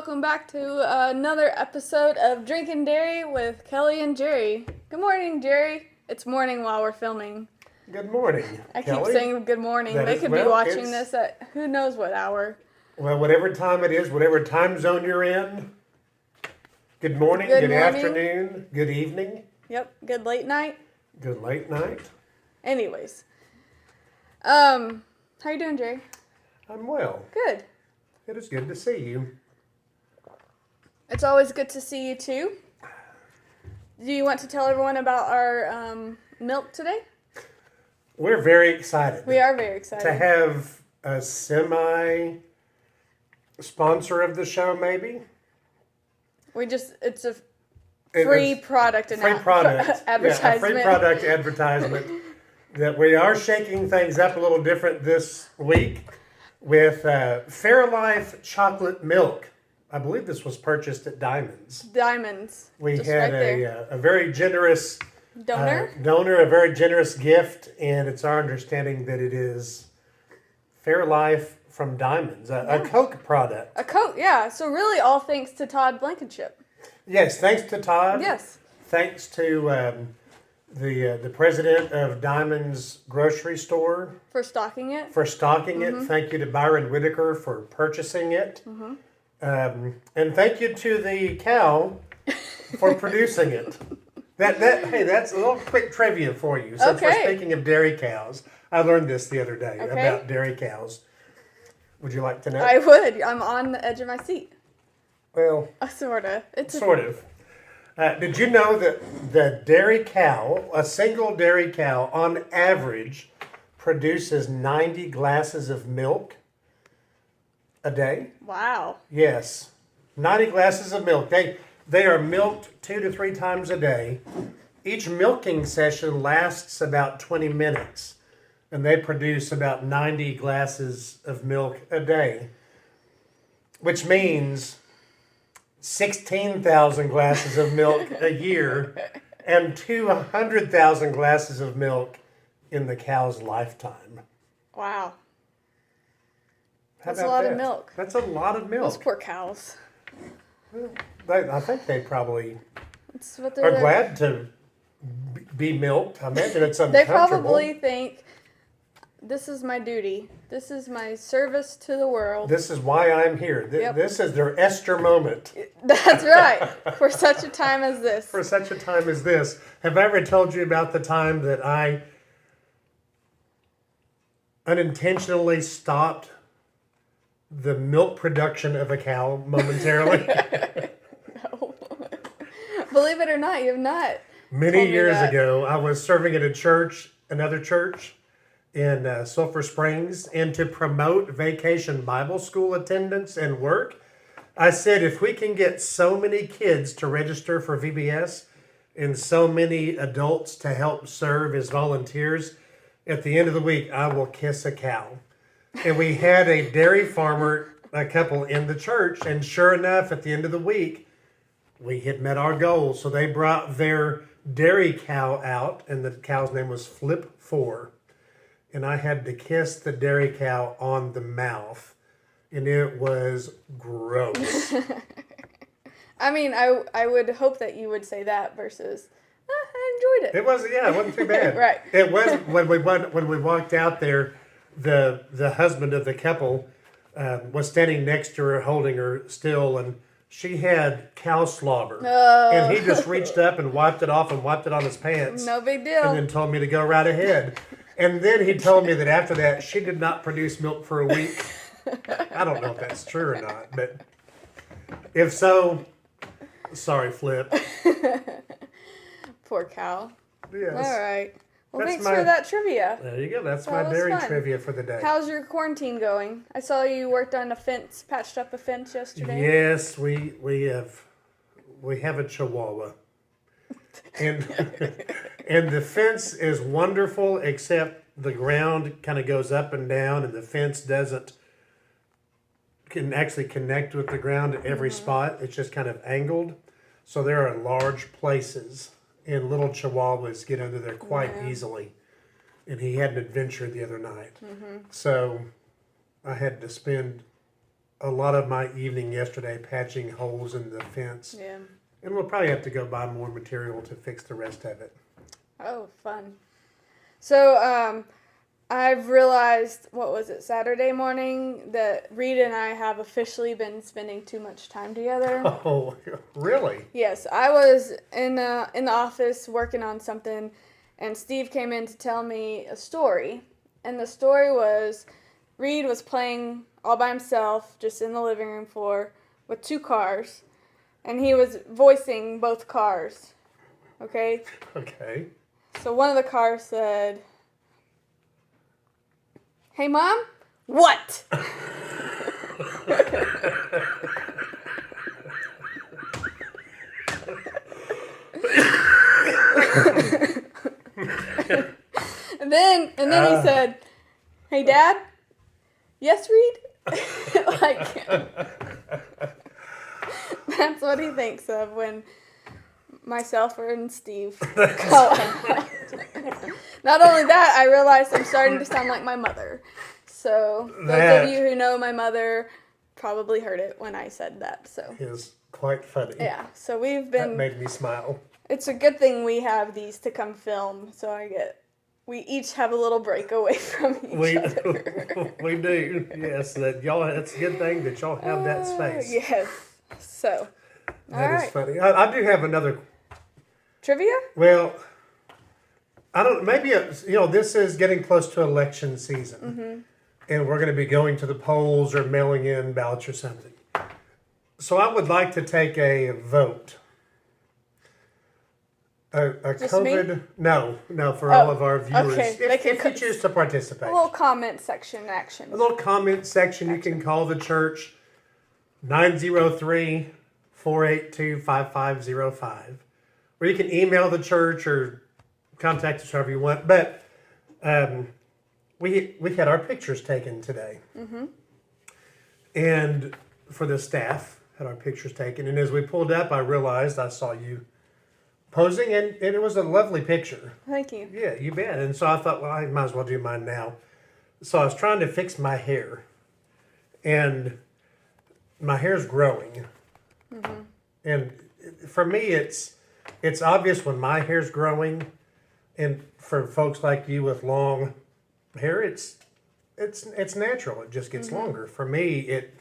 welcome back to another episode of Drinking Dairy with Kelly and Jerry. Good morning, Jerry. It's morning while we're filming. Good morning, I Kelly. keep saying good morning. They could be watching this at who knows what hour. Well, whatever time it is, whatever time zone you're in, good morning, good afternoon, good evening. Yep, good late night. Good late night. Anyways, how you doing, Jerry? I'm well. Good. It is good to see you. It's always good to see you too. Do you want to tell everyone about our milk today? We're very excited. We are very excited. To have a semi-sponsor of the show, maybe? It's a free product advertisement. Yeah, a free product advertisement that we are shaking things up a little different this week with Fairlife chocolate milk. I believe this was purchased at Diamonds. We had a very generous donor, a very generous gift, and it's our understanding that it is Fairlife from Diamonds, a Coke product. A Coke, yeah. So really all thanks to Todd Blankenship. Yes, thanks to Todd. Yes. Thanks to the president of Diamonds grocery store. For stocking it. Mm-hmm. Thank you to Byron Whitaker for purchasing it. Mm-hmm. And thank you to the cow for producing it. Hey, that's a little quick trivia for you. Since we're speaking of dairy cows, I learned this the other day about dairy cows. Would you like to know? I would. I'm on the edge of my seat. Well, sort of. Sort of. Did you know that the dairy cow, a single dairy cow, on average, produces 90 glasses of milk a day? Wow. Yes. 90 glasses of milk. They are milked 2 to 3 times a day. Each milking session lasts about 20 minutes, and they produce about 90 glasses of milk a day, which means 16,000 glasses of milk a year and 200,000 glasses of milk in the cow's lifetime. Wow. That's a lot of milk. That's a lot of milk. Those poor cows. Well, I think they probably are glad to be milked. I imagine it's uncomfortable. They probably think, this is my duty. This is my service to the world. This is why I'm here. This is their Esther moment. That's right. For such a time as this. For such a time as this. Have I ever told you about the time that I unintentionally stopped the milk production of a cow momentarily? No. Believe it or not, you have not. Many years ago, I was serving at another church in Sulphur Springs, and to promote vacation Bible school attendance and work, I said, if we can get so many kids to register for VBS and so many adults to help serve as volunteers, at the end of the week, I will kiss a cow. And we had a dairy farmer, a couple in the church, and sure enough, at the end of the week, we had met our goal. So they brought their dairy cow out, and the cow's name was Flip 4. And I had to kiss the dairy cow on the mouth, and it was gross. I mean, I would hope that you would say that versus, I enjoyed it. It wasn't too bad. Right. It was when we walked out there. The husband of the couple was standing next to her, holding her still, and she had cow slobber. Oh. And he just reached up and wiped it off and wiped it on his pants. No big deal. And then told me to go right ahead. And then he told me that after that, she did not produce milk for a week. I don't know if that's true or not, but if so, sorry, Flip. Poor cow. Yes. All right. Well, thanks for that trivia. There you go. That's my dairy trivia for the day. How's your quarantine going? I saw you worked on a fence, patched up a fence yesterday. Yes, we have a Chihuahua, and and the fence is wonderful, except the ground kind of goes up and down, and the fence can actually connect with the ground at every spot. It's just kind of angled, so there are large places. And little Chihuahuas get under there quite easily. And he had an adventure the other night. Mm-hmm. So I had to spend a lot of my evening yesterday patching holes in the fence. Yeah. And we'll probably have to go buy more material to fix the rest of it. Oh, fun. So, I've realized, what was it, Saturday morning, that Reed and I have officially been spending too much time together. Oh, really? Yes, I was in the office working on something, and Steve came in to tell me a story. And the story was, Reed was playing all by himself, just in the living room floor, with two cars. And he was voicing both cars. Okay? Okay. So one of the cars said, "Hey, Mom, what?" And then he said, "Hey, Dad, yes, Reed?" Like, that's what he thinks of when myself and Steve call out. Not only that, I realized I'm starting to sound like my mother. So those of you who know my mother probably heard it when I said that. So is quite funny. yeah, so we've That been. made me smile. It's a good thing we have these to come film, so we each have a little break away from each other. We do. Yes, that y'all. It's a good thing that y'all have that space. Yes. So. That is funny. I do have another. Trivia? Well, I don't. Maybe this is getting close to election season, and we're going to be going to the polls or mailing in ballots or something. So I would like to take a vote. A Just COVID? me? No, for all of our viewers. Okay. If you choose to participate. A little comment section action. A little comment section. You can call the church 903-482-5505. Or you can email the church or contact us however you want. But we had our pictures taken today. Mm-hmm. And for the staff, had our pictures taken. And as we pulled up, I realized I saw you posing, and it was a lovely picture. Thank you. Yeah, you bet. And so I thought, well, I might as well do mine now. So I was trying to fix my hair. And my hair's growing. Mm-hmm. And for me, it's obvious when my hair's growing. And for folks like you with long hair, it's natural. It just gets longer. For me, it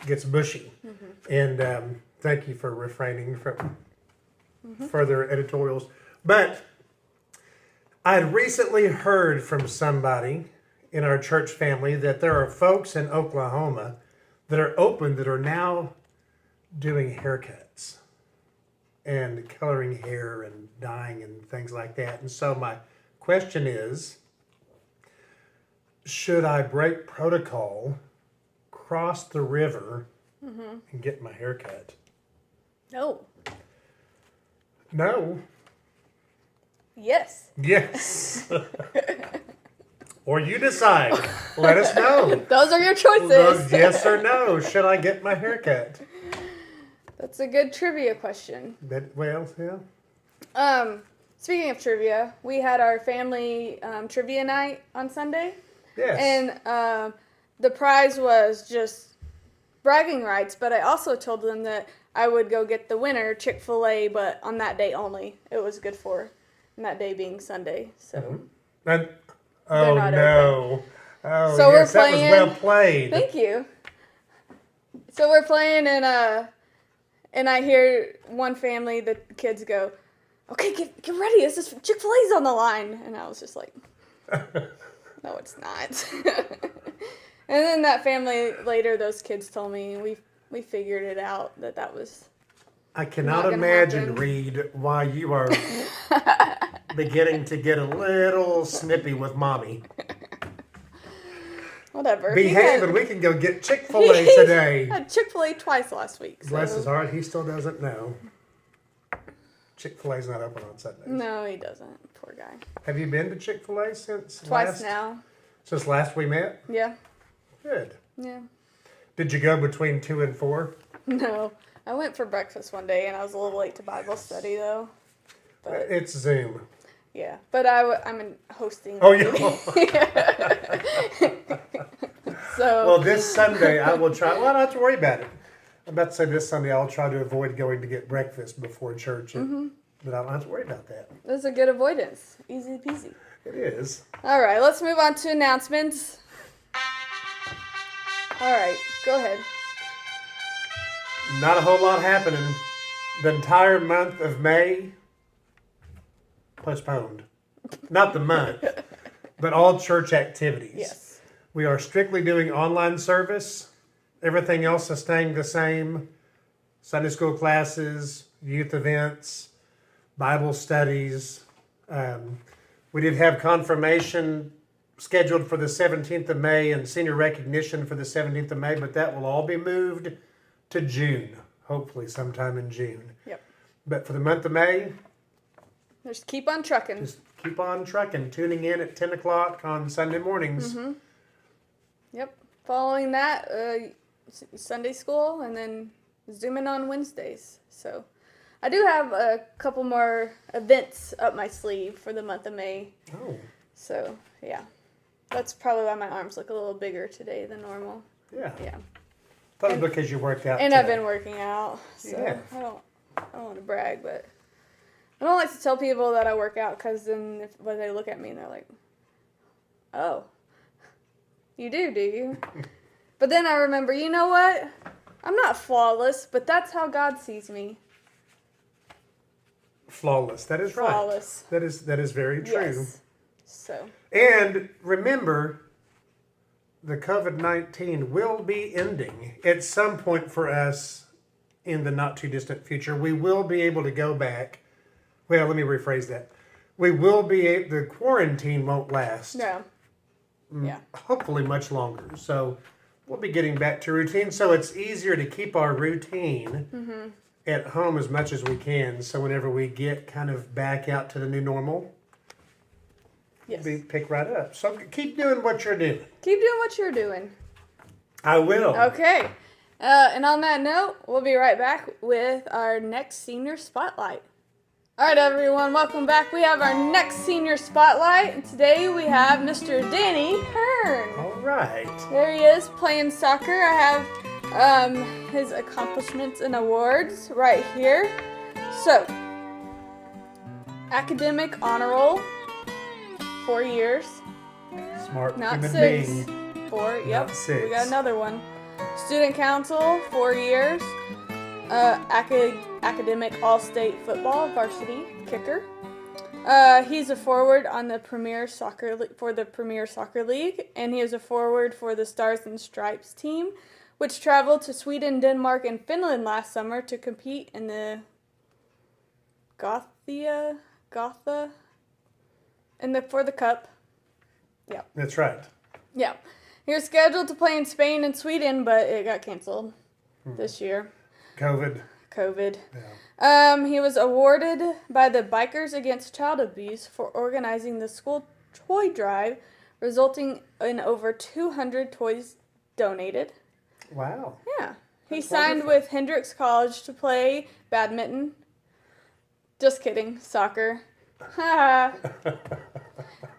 gets bushy. Mm-hmm. And thank you for refraining from further editorials. But I had recently heard from somebody in our church family that there are folks in Oklahoma that are now doing haircuts and coloring hair and dyeing and things like that. And so my question is, should I break protocol, cross the river, and get my hair cut? No. No. Yes. Yes. Or you decide. Let us know. Those are your choices. Yes or no. Should I get my hair cut? That's a good trivia question. Yeah. Speaking of trivia, we had our family trivia night on Sunday. Yes. And the prize was just bragging rights, but I also told them that I would go get the winner, Chick-fil-A, but on that day only. It was good for, and that day being Sunday. So. And, They're not no. Oh, so yes, we're playing. That was well played. Thank you. So we're playing, and I hear one family, the kids go, "Okay, get ready. This is Chick-fil-A's on the line," and I was just like, "No, it's not." And then that family later, those kids told me we figured it out that was. I cannot not gonna imagine, happen. Reed, why you are beginning to get a little snippy with mommy. Whatever. Behave, and we can go get Chick-fil-A today. He had Chick-fil-A twice last week. So. Bless his heart, he still doesn't know. Chick-fil-A's not open on Sundays. No, he doesn't. Poor guy. Have you been to Chick-fil-A since Twice now. Since last we met? Yeah. Good. Yeah. Did you go between 2 and 4? No. I went for breakfast one day, and I was a little late to Bible study, though. But It's Zoom. yeah. But I'm hosting. Oh, the meeting. So So Well, this Sunday I will try. Well, I don't have to worry about it. I'm about to say this Sunday I'll try to avoid going to get breakfast before church, but I don't have to worry about that. that's a good avoidance. Easy peasy. It is. All right, let's move on to announcements. All right, go ahead. Not a whole lot happening. The entire month of May postponed. Not the month, but all church activities. Yes. We are strictly doing online service. Everything else is staying the same. Sunday school classes, youth events, Bible studies. We did have confirmation scheduled for the 17th of May and senior recognition for the 17th of May, but that will all be moved to June, hopefully sometime in June. Yep. But for the month of May, Just keep on trucking. just keep on trucking, tuning in at 10 o'clock on Sunday mornings. Yep. Following that, Sunday school, and then Zooming on Wednesdays. So I do have a couple more events up my sleeve for the month of May. Oh, So, yeah. That's probably why my arms look a little bigger today than normal. yeah. Yeah. Thought it was because you worked out And today. I've been working out. So Yeah. I don't want to brag, but I don't like to tell people that I work out because then when they look at me and they're like, "Oh, you do you?" But then I remember, you know what? I'm not flawless, but that's how God sees me. Flawless. That is Flawless. right. That is very true. Yes. So, And remember, the COVID-19 will be ending at some point for us in the not too distant future. We will be able to go back. Well, let me rephrase that. We will be, the quarantine won't last. yeah. Yeah. Hopefully much longer. So we'll be getting back to routine. So it's easier to keep our routine at home as much as we can. So whenever we get kind of back out to the new normal, Yes. we pick right up. So keep doing what you're doing. Keep doing what you're doing. I will. Okay. And on that note, we'll be right back with our next senior spotlight. All right, everyone, welcome back. We have our next senior spotlight, and today we have Mr. Danny Kern. All right. There he is playing soccer. I have his accomplishments and awards right here. So, academic honor roll, 4 years. Smart Not human 6. being. 4, yep. Not 6. We got another one. Student council, 4 years. Academic all-state football varsity kicker. He's a forward on the Premier Soccer for the Premier Soccer League, and he is a forward for the Stars and Stripes team, which traveled to Sweden, Denmark, and Finland last summer to compete in the Gotha, for the Cup. Yeah. That's right. Yeah. He was scheduled to play in Spain and Sweden, but it got canceled this year. COVID. Yeah. He was awarded by the Bikers Against Child Abuse for organizing the school toy drive, resulting in over 200 toys donated. Wow. Yeah. He That's signed wonderful. with Hendrix College to play badminton. Just kidding. Soccer.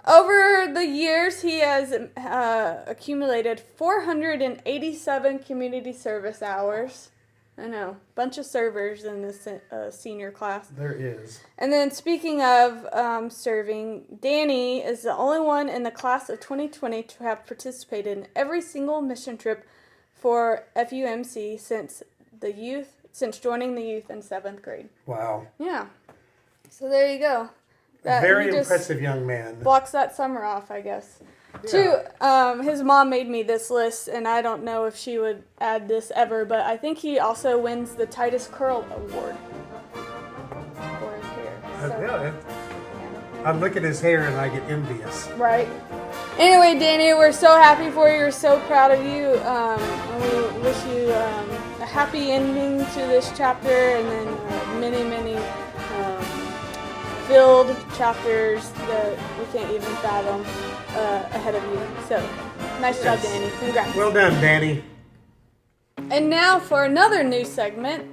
Over the years, he has accumulated 487 community service hours. I know, bunch of servers in this senior class. There is. And then speaking of serving, Danny is the only one in the class of 2020 to have participated in every single mission trip for FUMC since joining the youth in 7th grade. Wow. Yeah. So there you go. Very he just impressive young man. blocks that summer off, I guess. Yeah. His mom made me this list, and I don't know if she would add this ever, but I think he also wins the Titus Curl Award for his hair. So, Yeah, I look at his hair and I get envious. right. Anyway, Danny, we're so happy for you. We're so proud of you. And we wish you a happy ending to this chapter, and then many, many filled chapters that we can't even fathom ahead of you. So, nice job, Danny. Congrats. Well done, Danny. And now for another new segment,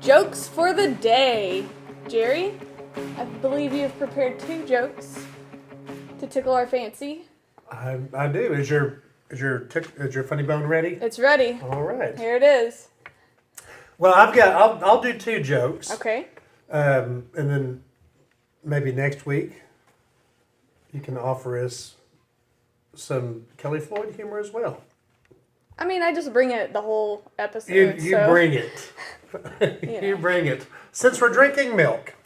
Jokes for the Day. Jerry, I believe you've prepared 2 jokes to tickle our fancy. I do. Is your Is your funny bone ready? It's ready. All right. Here it is. Well, I'll do 2 jokes. Okay. And then maybe next week you can offer us some Kelly Floyd humor as well. I mean, I just bring it the whole episode. You bring it. You bring it. Since we're drinking milk,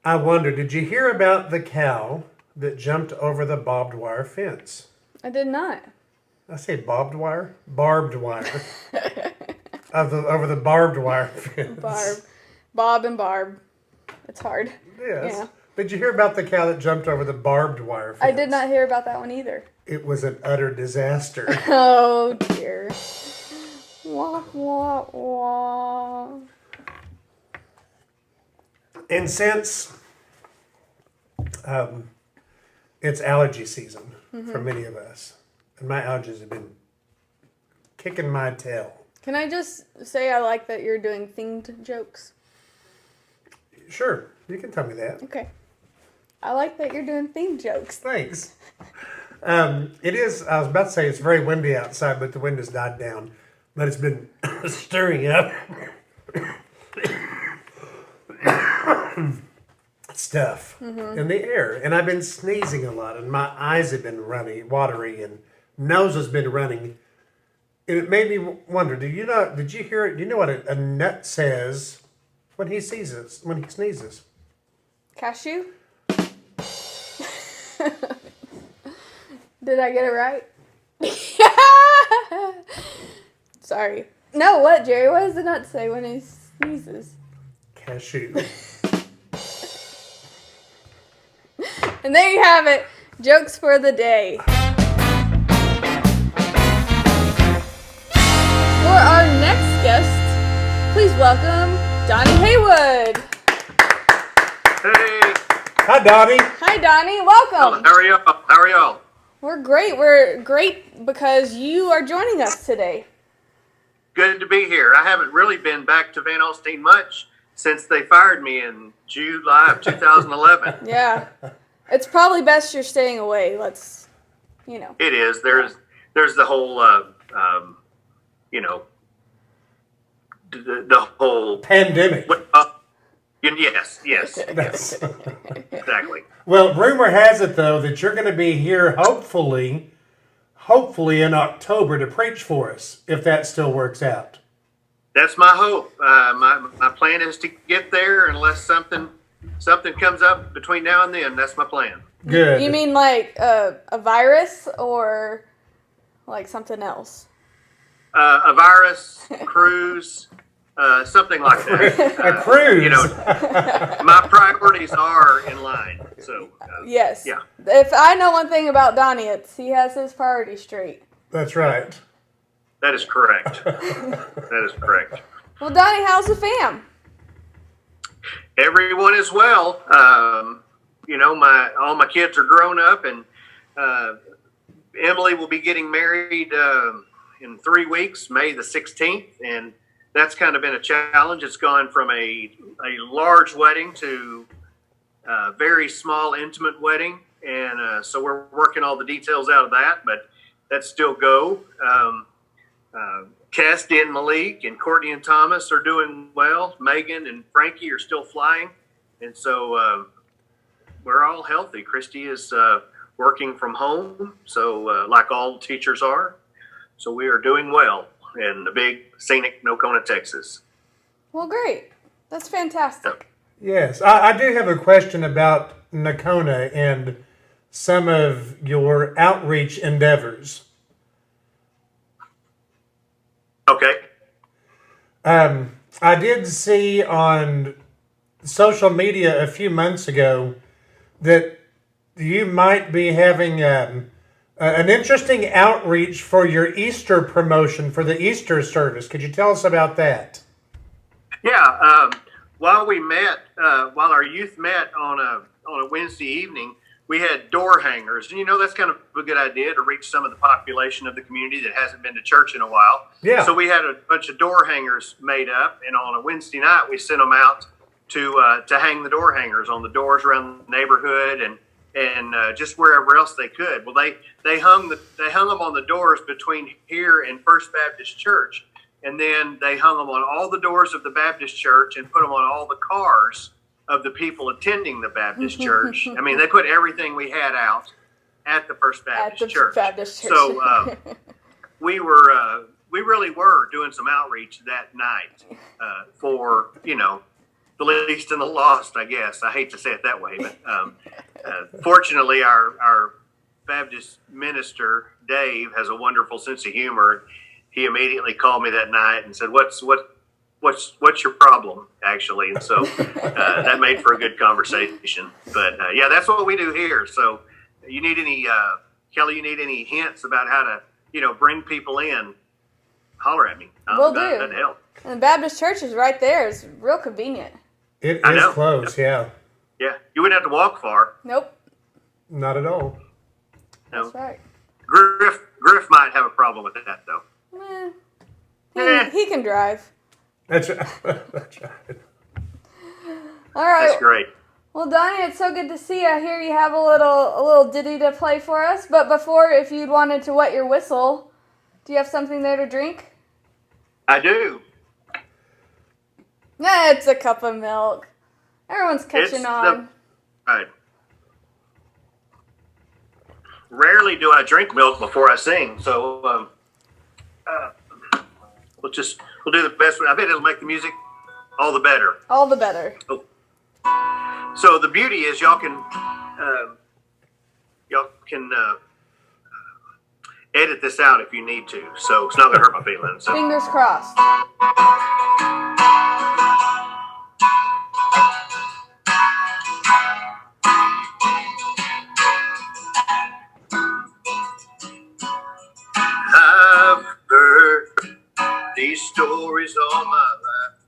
I wonder, did you hear about the cow that jumped over the barbed wire fence? I did not. I say barbed wire? Barbed wire. Over the barbed wire fence. Bob and Barb. It's hard. Yes. Yeah. Did you hear about the cow that jumped over the barbed wire fence? I did not hear about that one either. It was an utter disaster. Oh, dear. Wah, wah, wah. And since it's allergy season for many of us, and my allergies have been kicking my tail. Can I just say I like that you're doing themed jokes? Sure, you can tell me that. Okay. I like that you're doing themed jokes. Thanks. It is, I was about to say it's very windy outside, but the wind has died down. But it's been stirring up stuff in the air. And I've been sneezing a lot, and my eyes have been watery, and nose has been running. And it made me wonder, did you hear it? Do you know what a nut says when he sneezes? Cashew? Did I get it right? Sorry. No, what, Jerry? What does the nut say when he sneezes? Cashew. And there you have it. Jokes for the day. For our next guest, please welcome Donny Haywood. Hey. Hi, Donny. Hi, Donny. Welcome. How are y'all? We're great. We're great because you are joining us today. Good to be here. I haven't really been back to Van Alstyne much since they fired me in July of 2011. Yeah. It's probably best you're staying away. Let's, It is. There's the whole, the whole pandemic. Yes. Exactly. Well, rumor has it, though, that you're going to be here hopefully in October to preach for us, if that still works out. That's my hope. My plan is to get there unless something comes up between now and then. That's my plan. Good. You mean like a virus or like something else? A virus, cruise, something like that. A cruise. My priorities are in line. So yes. Yeah. If I know one thing about Donny, it's he has his priorities straight. That's right. That is correct. That is correct. Well, Donny, how's the fam? Everyone is well. All my kids are grown up, and Emily will be getting married in 3 weeks, May the 16th, and that's kind of been a challenge. It's gone from a large wedding to a very small, intimate wedding, and so we're working all the details out of that, but that's still go. Cassidy and Malik and Courtney and Thomas are doing well. Megan and Frankie are still flying, and so we're all healthy. Christy is working from home, so like all teachers are. So we are doing well in the big scenic Nocona, Texas. Well, great. That's fantastic. Yes. I do have a question about Nocona and some of your outreach endeavors. Okay. I did see on social media a few months ago that you might be having an interesting outreach for your Easter promotion for the Easter service. Could you tell us about that? Yeah. While our youth met on a Wednesday evening, we had door hangers. And, that's kind of a good idea to reach some of the population of the community that hasn't been to church in a while. Yeah. So we had a bunch of door hangers made up. And on a Wednesday night, we sent them out to hang the door hangers on the doors around the neighborhood and just wherever else they could. Well, they hung them on the doors between here and First Baptist Church, and then they hung them on all the doors of the Baptist Church and put them on all the cars of the people attending the Baptist Church. I mean, they put everything we had out at the First Baptist Church. Baptist Church. So we really were doing some outreach that night for, the least and the lost, I guess. I hate to say it that way, but fortunately, our Baptist minister, Dave, has a wonderful sense of humor. He immediately called me that night and said, "What's your problem?" Actually, and so that made for a good conversation. But yeah, that's what we do here. So, you need any Kelly? You need any hints about how to bring people in? Holler at me. Will do. That'd help. And the Baptist Church is right there. It's real convenient. It is close, yeah. Yeah, you wouldn't have to walk far. Nope. Not at all. No. That's right. Griff might have a problem with that, though. He can drive. That's right. That's right. All right. That's great. Well, Donny, it's so good to see you. I hear you have a little ditty to play for us. But before, if you'd wanted to wet your whistle, do you have something there to drink? I do. It's a cup of milk. Everyone's catching on. Right. Rarely do I drink milk before I sing, so we'll do the best. I bet it'll make the music all the better. All the better. Oh. So the beauty is y'all can edit this out if you need to. So it's not gonna hurt my feelings. So. Fingers crossed. I've heard these stories all my life.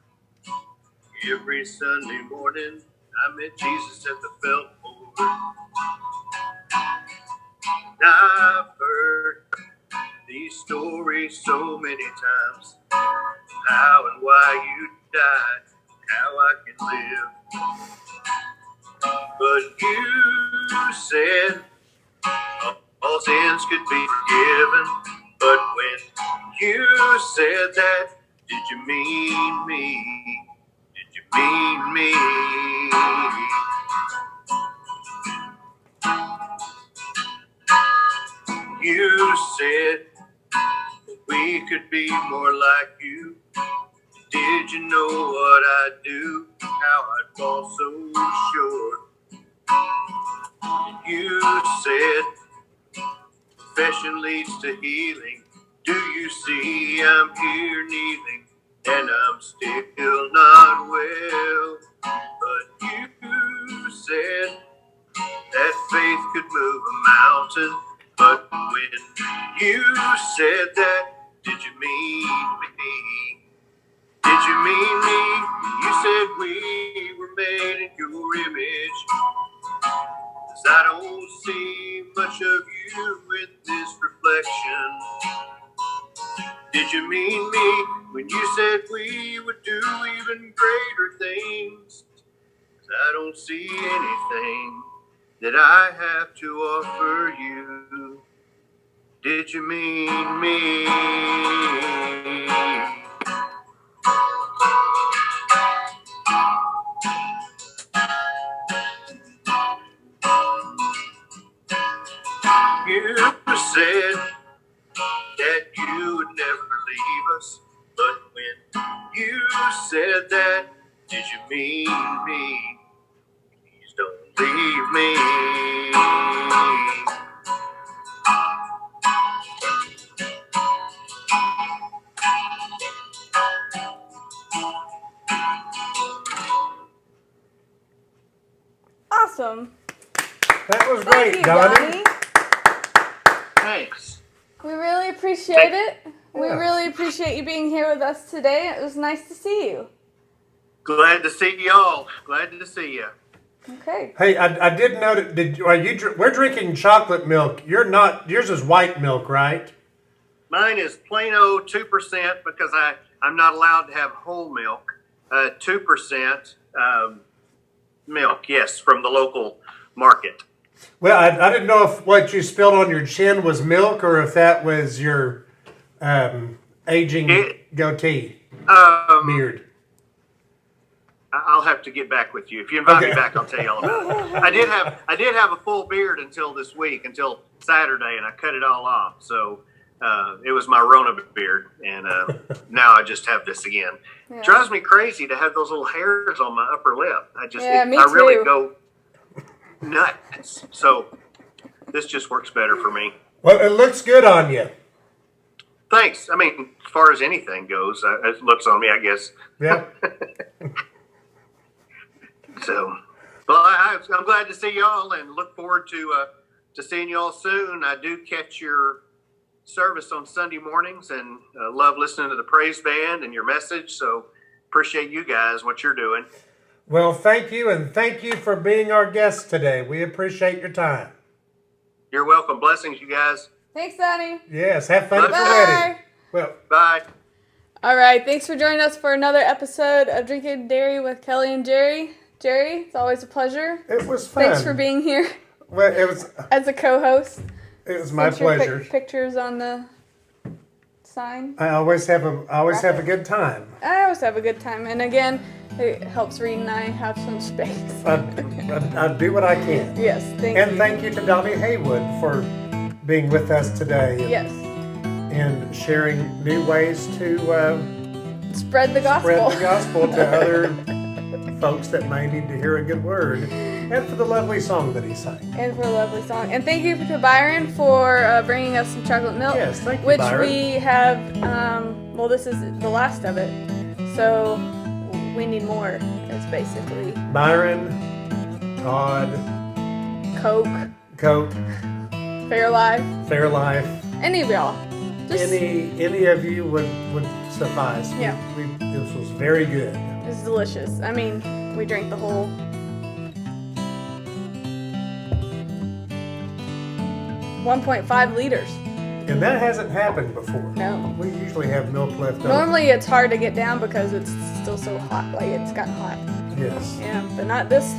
Every Sunday morning, I met Jesus at the Feltboard. I've heard these stories so many times. How and why you died, how I can live. But you said all sins could be forgiven. But when you said that, did you mean me? Did you mean me? You said we could be more like you. Did you know what I'd do? How I'd fall so short. You said confession leads to healing. Do you see I'm here kneeling and I'm still not well? But you said that faith could move a mountain. But when you said that, did you mean me? Did you mean me? You said we were made in your image. 'Cause I don't see much of you in this reflection. Did you mean me when you said we would do even greater things? 'Cause I don't see anything that I have to offer you. Did you mean me? You said that you would never leave us, but when you said that, did you mean me? Please don't leave me. Awesome. That was Thank great, you, Donny. Thanks. We really appreciate it. We Yeah. really appreciate you being here with us today. It was nice to see you. Glad to see y'all. Glad to see you. Okay. Hey, I did note. We're drinking chocolate milk. You're not. Yours is white milk, right? Mine is plain old 2% because I'm not allowed to have whole milk. 2% milk, yes, from the local market. Well, I didn't know if what you spilled on your chin was milk or if that was your aging goatee beard. I'll have to get back with you. If you invite me back, I'll tell you all about it. I did have a full beard until this week, until Saturday, and I cut it all off. So it was my Rona beard, and now I just have this again. Yeah. Drives me crazy to have those little hairs on my upper lip. I really go nuts. So this just works better for me. Well, it looks good on you. Thanks. I mean, as far as anything goes, it looks on me, I guess. Yeah. So, well, I'm glad to see y'all and look forward to seeing y'all soon. I do catch your service on Sunday mornings and love listening to the praise band and your message. So appreciate you guys, what you're doing. Well, thank you, and thank you for being our guest today. We appreciate your time. You're welcome. Blessings, you guys. Thanks, Donny. Yes, have fun at your wedding. Well, bye. All right, thanks for joining us for another episode of Drinking Dairy with Kelly and Jerry. Jerry, it's always a pleasure. It was fun. Thanks for being here. Well, it was as a co-host. It was my pleasure. Pictures on the sign. I always have a good time. I always have a good time, and again, it helps Reed and I have some space. I do what I can. Yes, thank you. And thank you to Donny Haywood for being with us today. Yes. And sharing new ways to spread the gospel. Spread the gospel to other folks that may need to hear a good word. And for the lovely song that he sang. And for a lovely song. And thank you to Byron for bringing us some chocolate milk. Yes, thank you, which Byron. We have, this is the last of it. So we need more. It's basically Byron, Todd, Coke, Fairlife. Any of y'all. Any of you would suffice. Yeah. This was very good. It's delicious. I mean, we drank the whole 1.5 liters. And that hasn't happened before. No. We usually have milk left over. Normally it's hard to get down because it's still so hot. Like it's gotten hot. Yes. Yeah, but not this.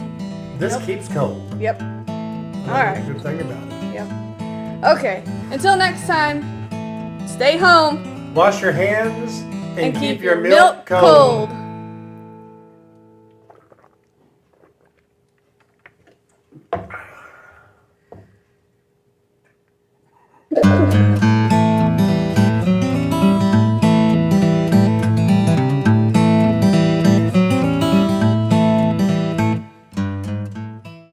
This keeps cold. Yep. That's all right. Good thing about it. Yep. Okay. Until next time, stay home. Wash your hands and keep your milk cold.